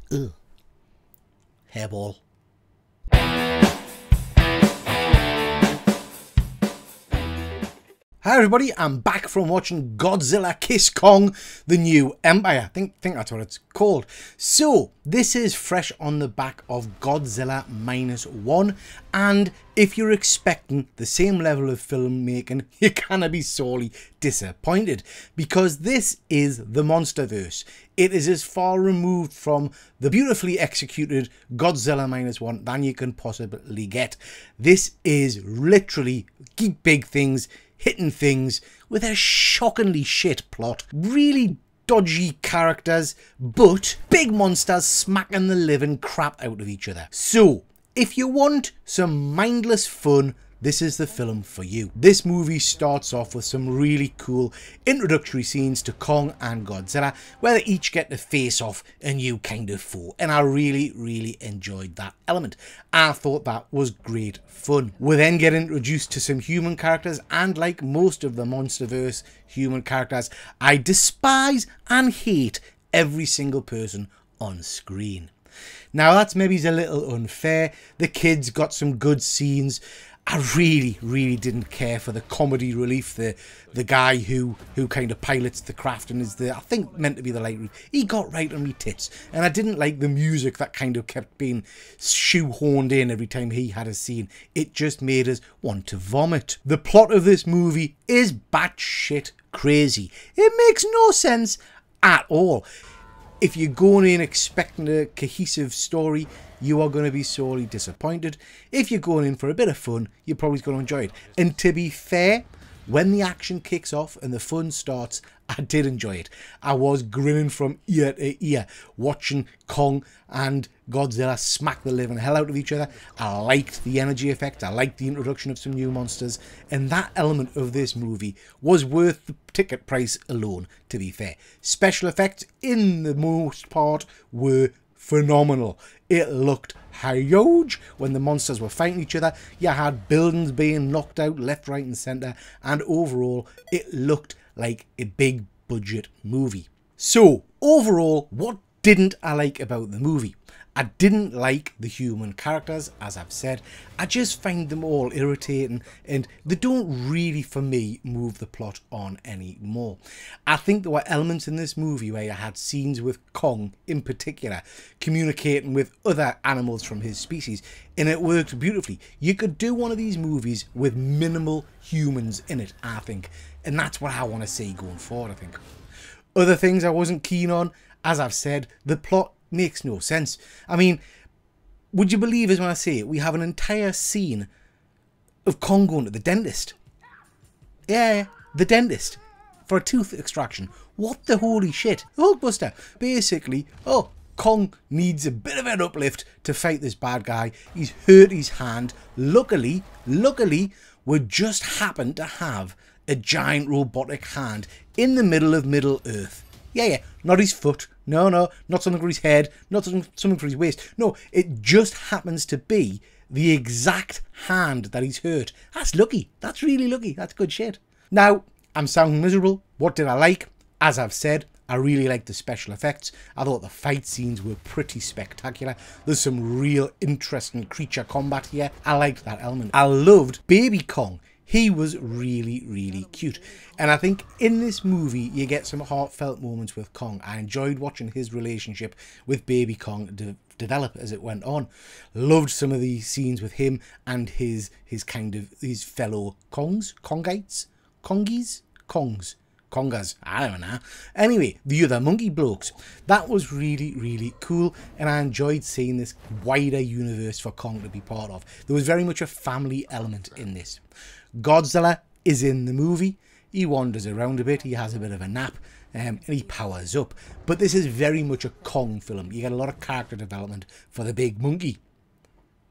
Ugh. Hairball. Hi everybody, I'm back from watching Godzilla X Kong, the new Empire. I think that's what it's called. So, this is fresh on the back of Godzilla -1, and if you're expecting the same level of filmmaking, you're gonna be sorely disappointed, because this is the Monsterverse. It is as far removed from the beautifully executed Godzilla -1 than you can possibly get. This is literally big things hitting things with a shockingly shit plot, really dodgy characters, but big monsters smacking the living crap out of each other. So, if you want some mindless fun, this is the film for you. This movie starts off with some really cool introductory scenes to Kong and Godzilla, where they each get to face off a new kind of foe, and I really enjoyed that element. I thought that was great fun. We then get introduced to some human characters, and like most of the Monsterverse human characters, I despise and hate every single person on screen. Now that's maybe a little unfair. The kids got some good scenes. I really didn't care for the comedy relief, the guy who kind of pilots the craft and is I think meant to be the light read. He got right on me tits, and I didn't like the music that kind of kept being shoehorned in every time he had a scene. It just made us want to vomit. The plot of this movie is batshit crazy. It makes no sense at all. If you're going in expecting a cohesive story, you are going to be sorely disappointed. If you're going in for a bit of fun, you're probably going to enjoy it. And to be fair, when the action kicks off and the fun starts, I did enjoy it. I was grinning from ear to ear watching Kong and Godzilla smack the living hell out of each other. I liked the energy effect. I liked the introduction of some new monsters. And that element of this movie was worth the ticket price alone, to be fair. Special effects, in the most part, were phenomenal. It looked huge when the monsters were fighting each other. You had buildings being knocked out left, right and centre, and overall it looked like a big budget movie. So overall, what didn't I like about the movie? I didn't like the human characters, as I've said. I just find them all irritating, and they don't really, for me, move the plot on anymore. I think there were elements in this movie where you had scenes with Kong, in particular, communicating with other animals from his species, and it worked beautifully. You could do one of these movies with minimal humans in it, I think, and that's what I want to see going forward, I think. Other things I wasn't keen on, as I've said, the plot makes no sense. I mean, would you believe us when I say it? We have an entire scene of Kong going to the dentist. Yeah, the dentist. For a tooth extraction. What the holy shit? Hulkbuster. Basically, oh, Kong needs a bit of an uplift to fight this bad guy. He's hurt his hand. Luckily, we just happen to have a giant robotic hand in the middle of Middle Earth. Yeah, not his foot. No, not something for his head. Not something for his waist. No, it just happens to be the exact hand that he's hurt. That's lucky. That's really lucky. That's good shit. Now, I'm sounding miserable. What did I like? As I've said, I really liked the special effects. I thought the fight scenes were pretty spectacular. There's some real interesting creature combat here. I liked that element. I loved Baby Kong. He was really cute. And I think in this movie, you get some heartfelt moments with Kong. I enjoyed watching his relationship with Baby Kong develop as it went on. Loved some of the scenes with him and his fellow Kongs? Kongites? Kongies? Kongas, I don't know. Anyway, the other monkey blokes. That was really cool, and I enjoyed seeing this wider universe for Kong to be part of. There was very much a family element in this. Godzilla is in the movie. He wanders around a bit, he has a bit of a nap, and he powers up. But this is very much a Kong film. You get a lot of character development for the big monkey.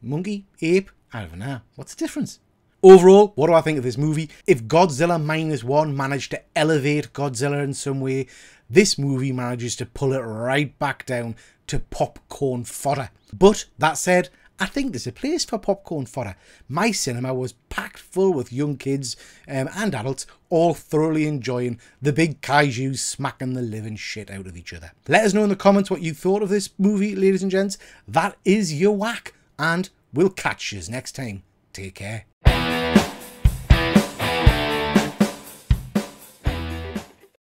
Monkey? Ape? I don't know. What's the difference? Overall, what do I think of this movie? If Godzilla -1 managed to elevate Godzilla in some way, this movie manages to pull it right back down to popcorn fodder. But that said, I think there's a place for popcorn fodder. My cinema was packed full with young kids and adults all thoroughly enjoying the big kaijus smacking the living shit out of each other. Let us know in the comments what you thought of this movie, ladies and gents. That is your whack, and we'll catch you next time. Take care.